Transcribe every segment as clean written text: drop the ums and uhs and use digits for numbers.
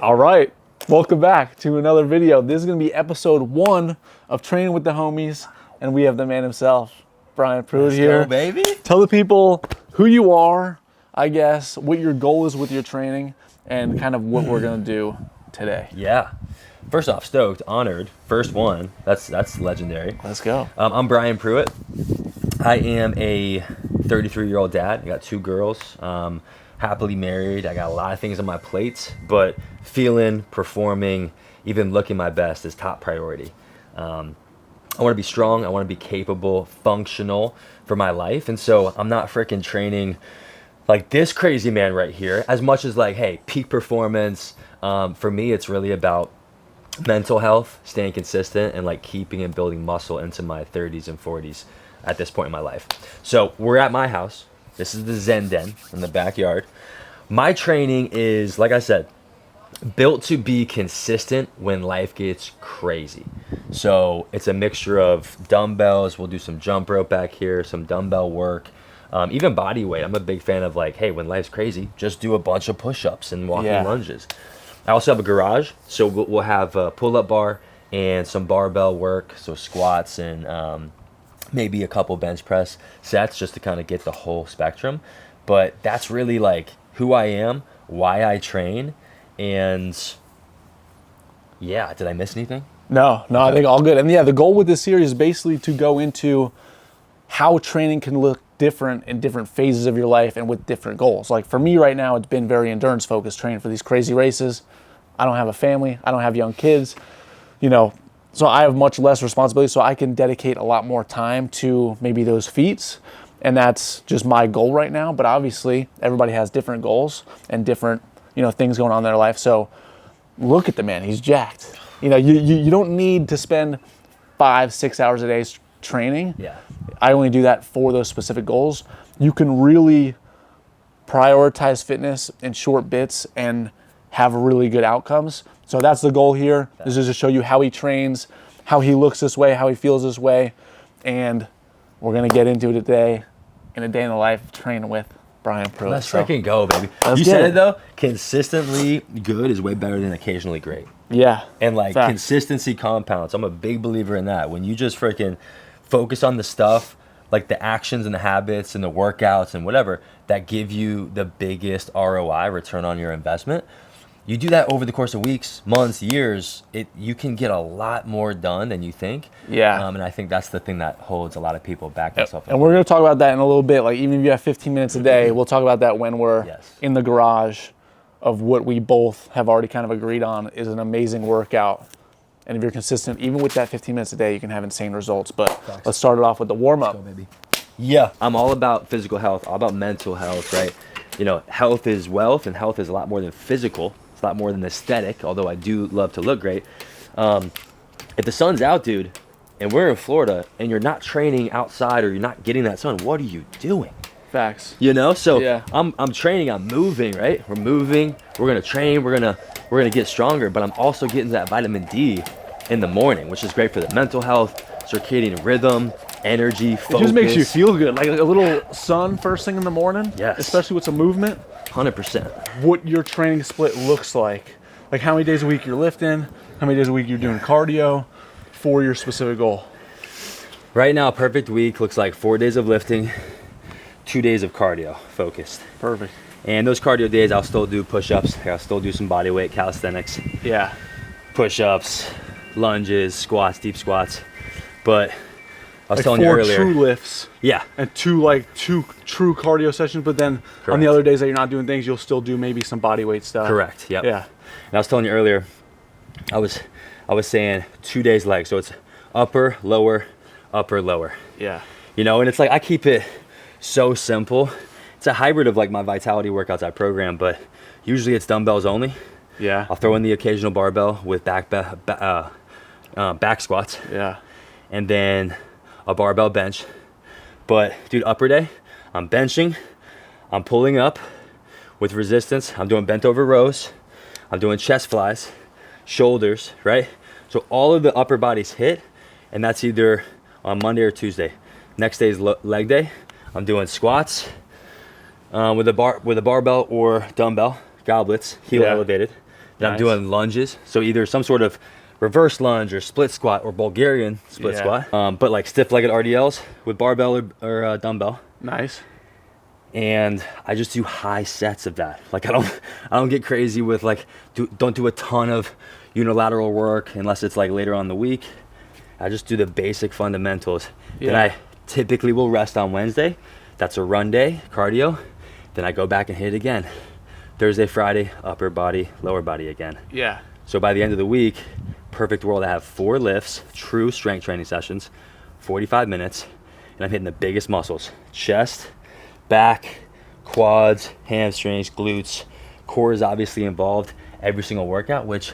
All right, welcome back to another video. This is gonna be episode 1 of Training with the Homies, and we have the man himself, Brian Pruett here. Let's go, baby. Tell the people who you are, I guess, what your goal is with your training, and kind of what we're gonna do today. Yeah. First off, stoked, honored. First one. That's legendary. Let's go. I'm Brian Pruett. I am a 33-year-old dad. I got 2 girls. Happily married. I got a lot of things on my plate, but feeling, performing, even looking my best is top priority. I want to be strong. I want to be capable, functional for my life. And so I'm not freaking training like this crazy man right here as much as like, hey, peak performance. For me, it's really about mental health, staying consistent, and like keeping and building muscle into my 30s and 40s at this point in my life. So we're at my house. This is the Zen Den in the backyard. My training is, like I said, built to be consistent when life gets crazy. So it's a mixture of dumbbells. We'll do some jump rope back here, some dumbbell work, even body weight. I'm a big fan of like, hey, when life's crazy, just do a bunch of push-ups and walking lunges. I also have a garage, so we'll have a pull-up bar and some barbell work, so squats and maybe a couple bench press sets just to kind of get the whole spectrum. But that's really like who I am, why I train, and yeah, did I miss anything? No, I think all good. And yeah, the goal with this series is basically to go into how training can look different in different phases of your life and with different goals. Like for me right now, it's been very endurance focused, training for these crazy races. I don't have a family, I don't have young kids, so I have much less responsibility, so I can dedicate a lot more time to maybe those feats, and that's just my goal right now. But obviously, everybody has different goals and different, things going on in their life. So look at the man, he's jacked. You don't need to spend 5-6 hours a day training. Yeah. I only do that for those specific goals. You can really prioritize fitness in short bits and have really good outcomes. So that's the goal here. This is to show you how he trains, how he looks this way, how he feels this way. And we're going to get into it today in a day in the life training with Brian Pruett. Let's freaking go, baby. You said it though, consistently good is way better than occasionally great. Yeah. And like consistency compounds. I'm a big believer in that. When you just freaking focus on the stuff, like the actions and the habits and the workouts and whatever that give you the biggest ROI, return on your investment, you do that over the course of weeks, months, years, you can get a lot more done than you think. Yeah. And I think that's the thing that holds a lot of people back. And we're going to talk about that in a little bit. Like even if you have 15 minutes a day, we'll talk about that when we're in the garage of what we both have already kind of agreed on is an amazing workout. And if you're consistent, even with that 15 minutes a day, you can have insane results. But let's start it off with the warm-up. Let's go, baby. Yeah, I'm all about physical health, all about mental health, right? Health is wealth, and health is a lot more than physical. It's a lot more than aesthetic, although I do love to look great. If the sun's out, dude, and we're in Florida, and you're not training outside or you're not getting that sun, what are you doing? Facts. So yeah. I'm training, I'm moving, right? We're moving, we're gonna train, we're gonna get stronger, but I'm also getting that vitamin D in the morning, which is great for the mental health, circadian rhythm, energy, focus. It just makes you feel good. Like a little sun first thing in the morning. Yes. Especially with some movement. 100%. What your training split looks like. Like how many days a week you're lifting, how many days a week you're doing cardio for your specific goal. Right now, a perfect week looks like 4 days of lifting, 2 days of cardio focused. Perfect. And those cardio days, I'll still do push-ups. I'll still do some body weight calisthenics. Yeah. Push-ups, lunges, squats, deep squats. But I was telling you 4 earlier. true lifts. Yeah. And two true cardio sessions, but then on the other days that you're not doing things, you'll still do maybe some body weight stuff. Correct. Yep. Yeah. And I was telling you earlier, I was saying 2 days legs. So it's upper, lower, upper, lower. Yeah. And it's like I keep it so simple. It's a hybrid of like my vitality workouts I program, but usually it's dumbbells only. Yeah. I'll throw in the occasional barbell with back squats. Yeah. And then a barbell bench. But dude, upper day, I'm benching, I'm pulling up with resistance, I'm doing bent over rows, I'm doing chest flies, shoulders, right? So all of the upper bodies hit, and that's either on Monday or Tuesday. Next day is leg day. I'm doing squats with a barbell or dumbbell, goblets, heel elevated. Then I'm doing lunges. So either some sort of reverse lunge or split squat or Bulgarian split squat. But like stiff-legged RDLs with barbell or dumbbell. Nice. And I just do high sets of that. Like I don't get crazy with like, don't do a ton of unilateral work unless it's like later on in the week. I just do the basic fundamentals. Then I typically will rest on Wednesday. That's a run day, cardio. Then I go back and hit it again. Thursday, Friday, upper body, lower body again. Yeah. So by the end of the week, perfect world, I have 4 lifts, true strength training sessions, 45 minutes, and I'm hitting the biggest muscles: chest, back, quads, hamstrings, glutes. Core is obviously involved every single workout, which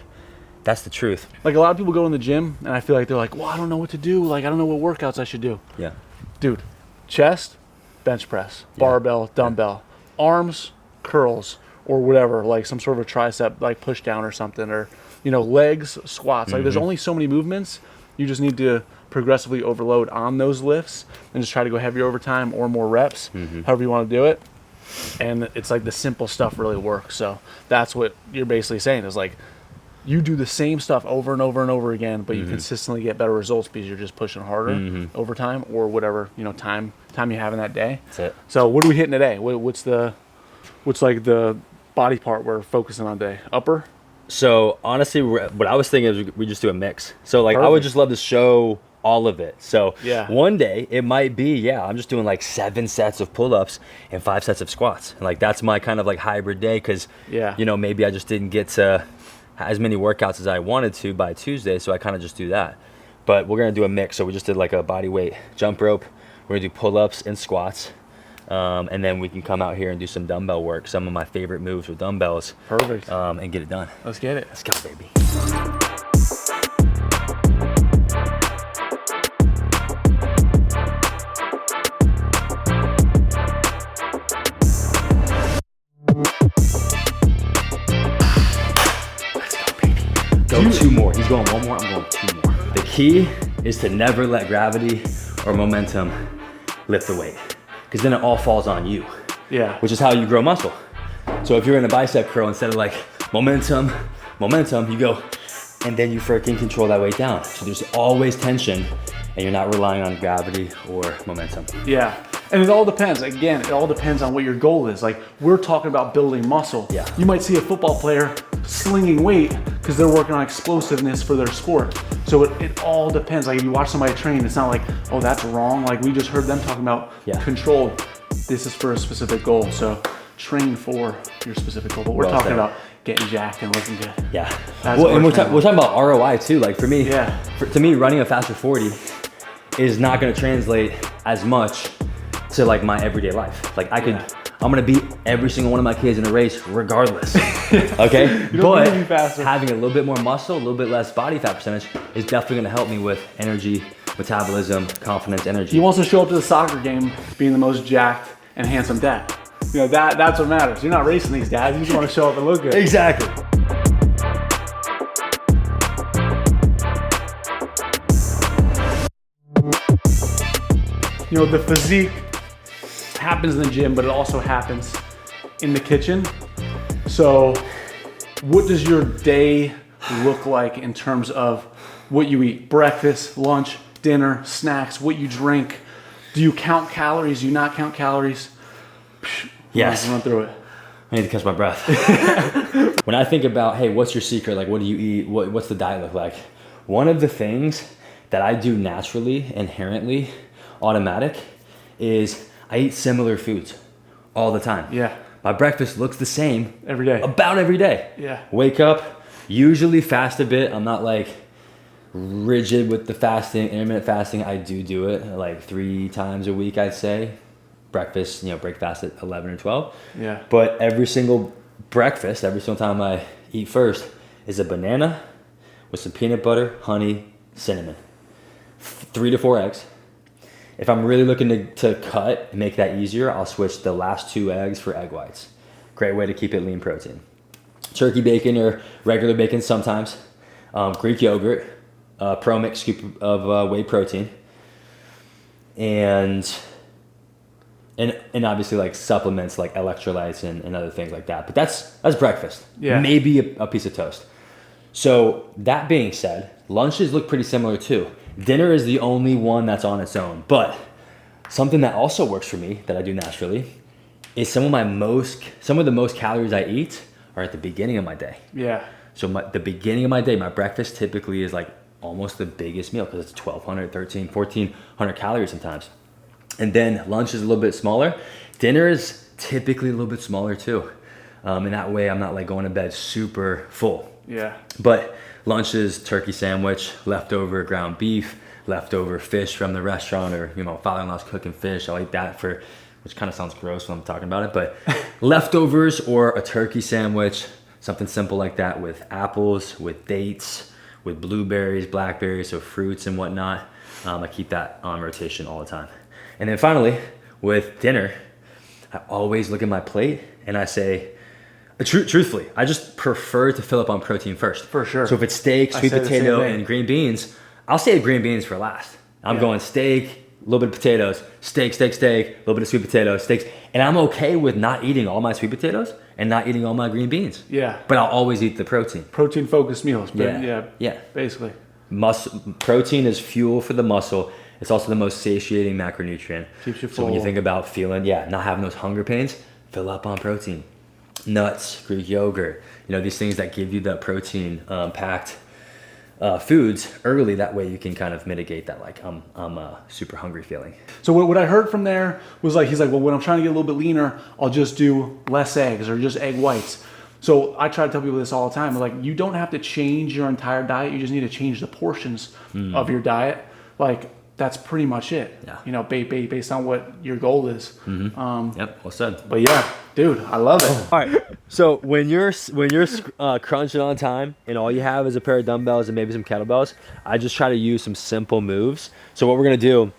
that's the truth. Like a lot of people go in the gym and I feel like they're like, well, I don't know what to do. Like, I don't know what workouts I should do. Yeah. Dude, chest, bench press, barbell, dumbbell, arms, curls, or whatever, like some sort of a tricep, like push down or something, or, legs, squats. Like there's only so many movements. You just need to progressively overload on those lifts and just try to go heavier over time or more reps, however you want to do it. And it's like the simple stuff really works. So that's what you're basically saying is like, you do the same stuff over and over and over again, but you consistently get better results because you're just pushing harder over time or whatever, time you have in that day. That's it. So what are we hitting today? What's like the body part we're focusing on today? Upper? So honestly, what I was thinking is we just do a mix. So like I would just love to show all of it. So one day it might be, I'm just doing like 7 sets of pull-ups and 5 sets of squats. And like that's my kind of like hybrid day because, maybe I just didn't get to as many workouts as I wanted to by Tuesday. So I kind of just do that. But we're going to do a mix. So we just did like a body weight jump rope. We're going to do pull-ups and squats. And then we can come out here and do some dumbbell work. Some of my favorite moves with dumbbells. Perfect. And get it done. Let's get it. Let's go, baby. Go 2 more. He's going 1 more. I'm going 2 more. The key is to never let gravity or momentum lift the weight, because then it all falls on you. Yeah. Which is how you grow muscle. So if you're in a bicep curl, instead of like momentum, you go, and then you freaking control that weight down. So there's always tension, and you're not relying on gravity or momentum. Yeah. And it all depends. Again, it all depends on what your goal is. Like we're talking about building muscle. Yeah. You might see a football player slinging weight because they're working on explosiveness for their sport. So it all depends. Like if you watch somebody train, it's not like, oh, that's wrong. Like we just heard them talking about controlled. This is for a specific goal. So train for your specific goal. But we're talking about getting jacked and looking good. Yeah. Well, and we're talking about ROI too. Like for me, to me, running a faster 40 is not going to translate as much to like my everyday life. Like I'm gonna beat every single one of my kids in a race regardless. Okay? But having a little bit more muscle, a little bit less body fat percentage is definitely gonna help me with energy, metabolism, confidence, energy. He wants to show up to the soccer game being the most jacked and handsome dad. That's what matters. You're not racing these guys, you just wanna show up and look good. Exactly. The physique happens in the gym, but it also happens in the kitchen. So what does your day look like in terms of what you eat? Breakfast, lunch, dinner, snacks, what you drink? Do you count calories? Do you not count calories? Yes. Run through it. I need to catch my breath. When I think about, hey, what's your secret? Like, what do you eat? What's the diet look like? One of the things that I do naturally, inherently, automatic, is I eat similar foods all the time. Yeah. My breakfast looks the same every day. About every day. Yeah. Wake up, usually fast a bit. I'm not like rigid with the fasting, intermittent fasting. I do it like 3 times a week, I'd say. Breakfast, break fast at 11 or 12. Yeah. But every single breakfast, every single time I eat first, is a banana with some peanut butter, honey, cinnamon. 3 to 4 eggs. If I'm really looking to cut and make that easier, I'll switch the last 2 eggs for egg whites. Great way to keep it lean protein. Turkey bacon or regular bacon sometimes. Greek yogurt, pro mix scoop of whey protein. And and obviously like supplements like electrolytes and other things like that. But that's breakfast. Yeah. Maybe a piece of toast. So that being said, lunches look pretty similar too. Dinner is the only one that's on its own. But something that also works for me that I do naturally is some of the most calories I eat are at the beginning of my day. Yeah. So the beginning of my day, my breakfast typically is like almost the biggest meal because it's 1,200, 1,300, 1,400 calories sometimes. And then lunch is a little bit smaller. Dinner is typically a little bit smaller too. And that way I'm not like going to bed super full. Yeah. But lunch is turkey sandwich, leftover ground beef, leftover fish from the restaurant, or, father-in-law's cooking fish. I'll eat that which kind of sounds gross when I'm talking about it, but leftovers or a turkey sandwich, something simple like that with apples, with dates, with blueberries, blackberries, so fruits and whatnot. I keep that on rotation all the time. And then finally, with dinner, I always look at my plate and I say, truthfully, I just prefer to fill up on protein first. For sure. So if it's steak, sweet potato, and green beans, I'll save green beans for last. I'm going steak, a little bit of potatoes, steak, a little bit of sweet potatoes, steaks. And I'm okay with not eating all my sweet potatoes and not eating all my green beans. Yeah. But I'll always eat the protein. Protein focused meals. Yeah. Basically. Protein is fuel for the muscle. It's also the most satiating macronutrient. Keeps you full. So when you think about not having those hunger pains, fill up on protein. Nuts, Greek yogurt, these things that give you that protein packed foods early. That way you can kind of mitigate that I'm super hungry feeling. So what I heard from there was he's like, well, when I'm trying to get a little bit leaner, I'll just do less eggs or just egg whites. So I try to tell people this all the time. Like, you don't have to change your entire diet. You just need to change the portions of your diet. Like, that's pretty much it. Yeah. Based on what your goal is. Yep, well said. But yeah, dude, I love it. All right. So when you're crunching on time and all you have is a pair of dumbbells and maybe some kettlebells, I just try to use some simple moves. So what we're gonna do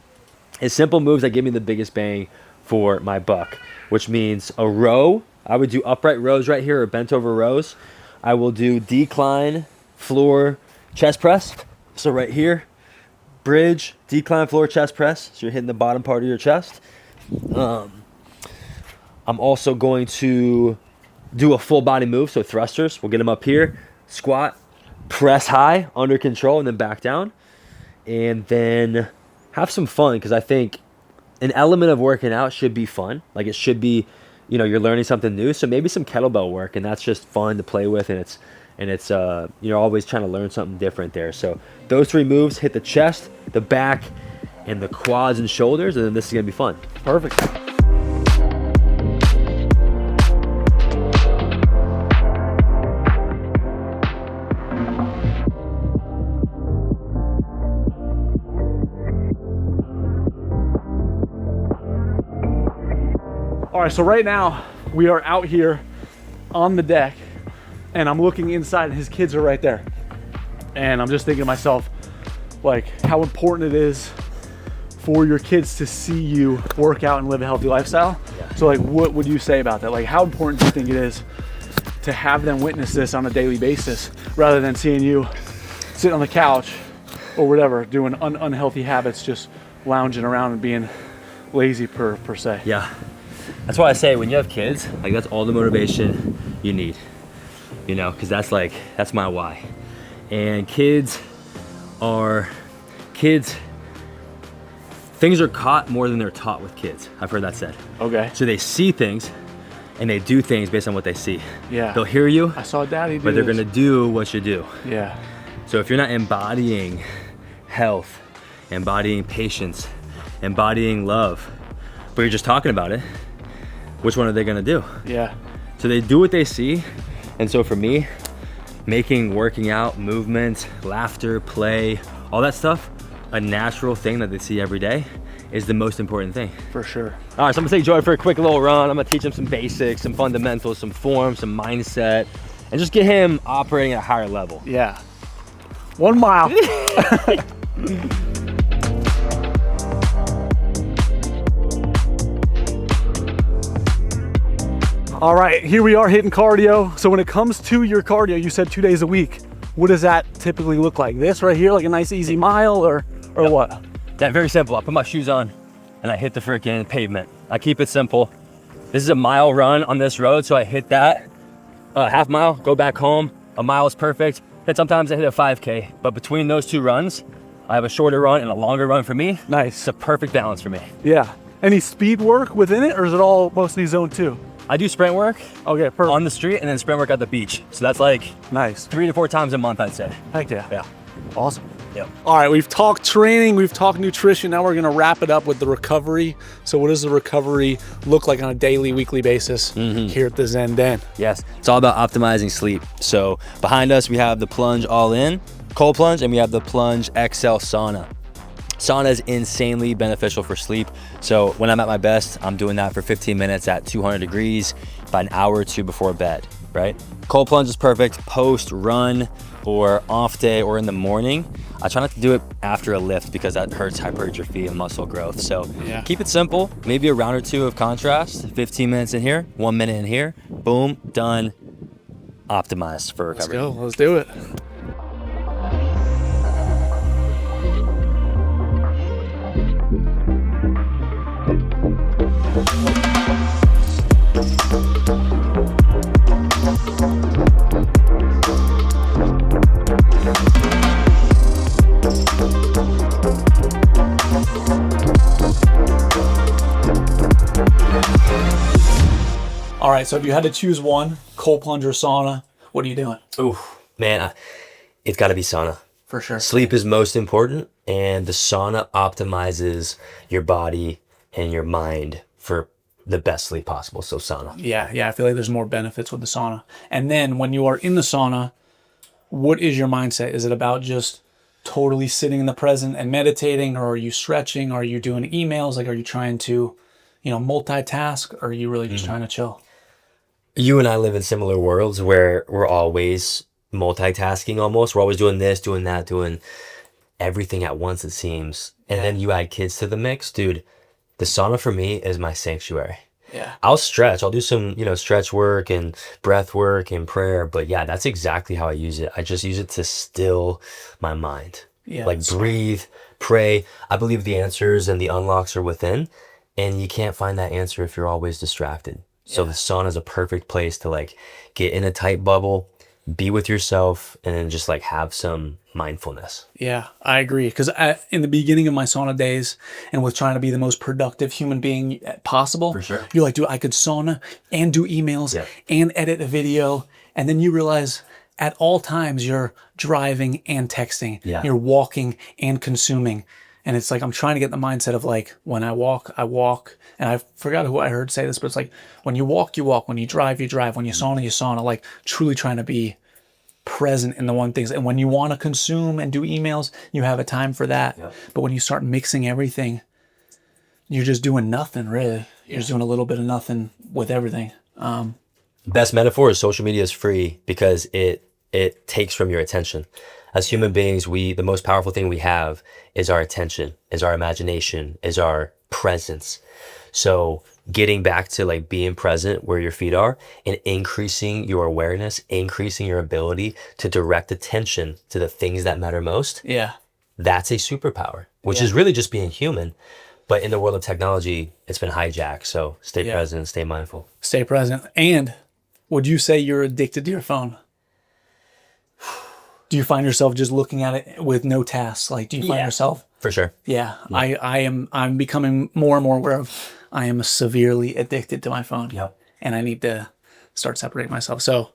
is simple moves that give me the biggest bang for my buck, which means a row. I would do upright rows right here or bent over rows. I will do decline floor chest press. So right here, bridge, decline floor chest press. So you're hitting the bottom part of your chest. I'm also going to do a full body move. So thrusters, we'll get them up here. Squat, press high, under control, and then back down. And then have some fun, because I think an element of working out should be fun. Like, it should be, you're learning something new. So maybe some kettlebell work, and that's just fun to play with, and it's you're always trying to learn something different there. So those three moves, hit the chest, the back, and the quads and shoulders, and then this is gonna be fun. Perfect. All right, so right now we are out here on the deck, and I'm looking inside, and his kids are right there. And I'm just thinking to myself, like, how important it is for your kids to see you work out and live a healthy lifestyle. Yeah. So like, what would you say about that? Like, how important do you think it is to have them witness this on a daily basis, rather than seeing you sit on the couch or whatever, doing unhealthy habits, just lounging around and being lazy per se? Yeah. That's why I say, when you have kids, like, that's all the motivation you need, because that's my why. And things are caught more than they're taught with kids. I've heard that said. Okay. So they see things and they do things based on what they see. Yeah. They'll hear you. I saw daddy do but they're this. gonna do what you do. Yeah. So if you're not embodying health, embodying patience, embodying love, but you're just talking about it, which one are they gonna do? Yeah. So they do what they see. And so for me, working out, movement, laughter, play, all that stuff, a natural thing that they see every day, is the most important thing. For sure. All right, so I'm gonna take Joey for a quick little run. I'm gonna teach him some basics, some fundamentals, some form, some mindset, and just get him operating at a higher level. Yeah. 1 mile. All right, here we are hitting cardio. So when it comes to your cardio, you said 2 days a week. What does that typically look like? This right here, like a nice easy mile, or Yep. what? That very simple. I put my shoes on and I hit the freaking pavement. I keep it simple. This is a mile run on this road, so I hit that half mile, go back home. A mile is perfect. Then sometimes I hit a 5K, but between those two runs, I have a shorter run and a longer run for me. Nice. It's a perfect balance for me. Yeah. Any speed work within it, or is it all mostly zone 2? I do sprint work Okay, perfect. on the street and then sprint work at the beach. So that's like Nice. 3 to 4 times a month, I'd say. Heck yeah. Yeah. Awesome. Yep. All right, we've talked training, we've talked nutrition. Now we're going to wrap it up with the recovery. So what does the recovery look like on a daily, weekly basis here at the Zen Den? Yes, it's all about optimizing sleep. So behind us, we have the Plunge All In, cold plunge, and we have the Plunge XL Sauna. Sauna is insanely beneficial for sleep. So when I'm at my best, I'm doing that for 15 minutes at 200 degrees, about an hour or two before bed, right? Cold plunge is perfect post run or off day or in the morning. I try not to do it after a lift because that hurts hypertrophy and muscle growth. So keep it simple, maybe a round or two of contrast, 15 minutes in here, 1 minute in here, boom, done, optimized for recovery. Let's go, let's do it. All right, so if you had to choose one, cold plunge or sauna, what are you doing? Ooh, man, it's got to be sauna. For sure. Sleep is most important, and the sauna optimizes your body and your mind for the best sleep possible. So sauna. Yeah, I feel like there's more benefits with the sauna. And then when you are in the sauna, what is your mindset? Is it about just totally sitting in the present and meditating, or are you stretching? Are you doing emails? Like, are you trying to, multitask, or are you really just trying to chill? You and I live in similar worlds where we're always multitasking almost. We're always doing this, doing that, doing everything at once, it seems. And then you add kids to the mix. Dude, the sauna for me is my sanctuary. Yeah. I'll stretch. I'll do some, stretch work and breath work and prayer. But yeah, that's exactly how I use it. I just use it to still my mind. Yeah. Like breathe, pray. I believe the answers and the unlocks are within. And you can't find that answer if you're always distracted. So the sauna is a perfect place to get in a tight bubble, be with yourself, and then just have some mindfulness. Yeah, I agree. Because in the beginning of my sauna days and with trying to be the most productive human being possible, For sure. You're like, dude, I could sauna and do emails and edit a video. And then you realize at all times you're driving and texting. Yeah. You're walking and consuming. And it's like, I'm trying to get the mindset of when I walk, I walk. And I forgot who I heard say this, but it's when you walk, you walk. When you drive, you drive. When you sauna, truly trying to be present in the one things. And when you want to consume and do emails, you have a time for that. Yep. But when you start mixing everything, you're just doing nothing, really. You're just doing a little bit of nothing with everything. Best metaphor is social media is free because it takes from your attention. As human beings, the most powerful thing we have is our attention, is our imagination, is our presence. So getting back to being present where your feet are and increasing your awareness, increasing your ability to direct attention to the things that matter most. Yeah. That's a superpower, which is really just being human. But in the world of technology, it's been hijacked. So stay present, stay mindful. Stay present. And would you say you're addicted to your phone? Do you find yourself just looking at it with no tasks? Do you find yourself? For sure. Yeah. I'm becoming more and more aware of I am severely addicted to my phone. Yep. And I need to start separating myself. So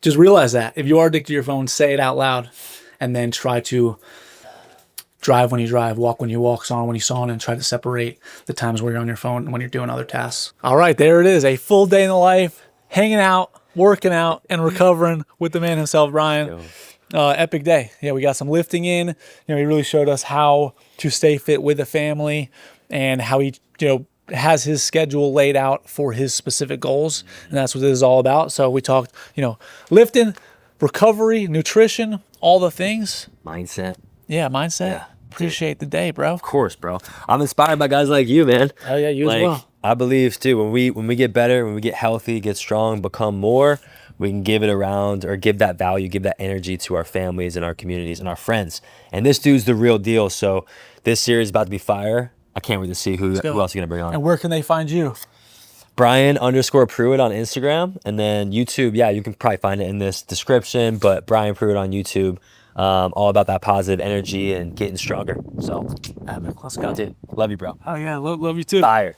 just realize that. If you are addicted to your phone, say it out loud, and then try to drive when you drive, walk when you walk, sauna when you sauna, and try to separate the times where you're on your phone and when you're doing other tasks. All right, there it is. A full day in the life, hanging out, working out, and recovering with the man himself, Brian. Epic day. Yeah, we got some lifting in. He really showed us how to stay fit with the family and how he, has his schedule laid out for his specific goals. And that's what this is all about. So we talked, lifting, recovery, nutrition, all the things. Mindset. Yeah, mindset. Yeah. Appreciate the day, bro. Of course, bro. I'm inspired by guys like you, man. Hell yeah, you as well. I believe too, when we get better, when we get healthy, get strong, become more, we can give it around or give that value, give that energy to our families and our communities and our friends. And this dude's the real deal. So this series is about to be fire. I can't wait to see who else you're going to bring on. And where can they find you? Brian_Pruett on Instagram, and then YouTube. Yeah, you can probably find it in this description, but Brian Pruett on YouTube. All about that positive energy and getting stronger. So, Let's go. dude, love you, bro. Oh yeah, love you too. Fire.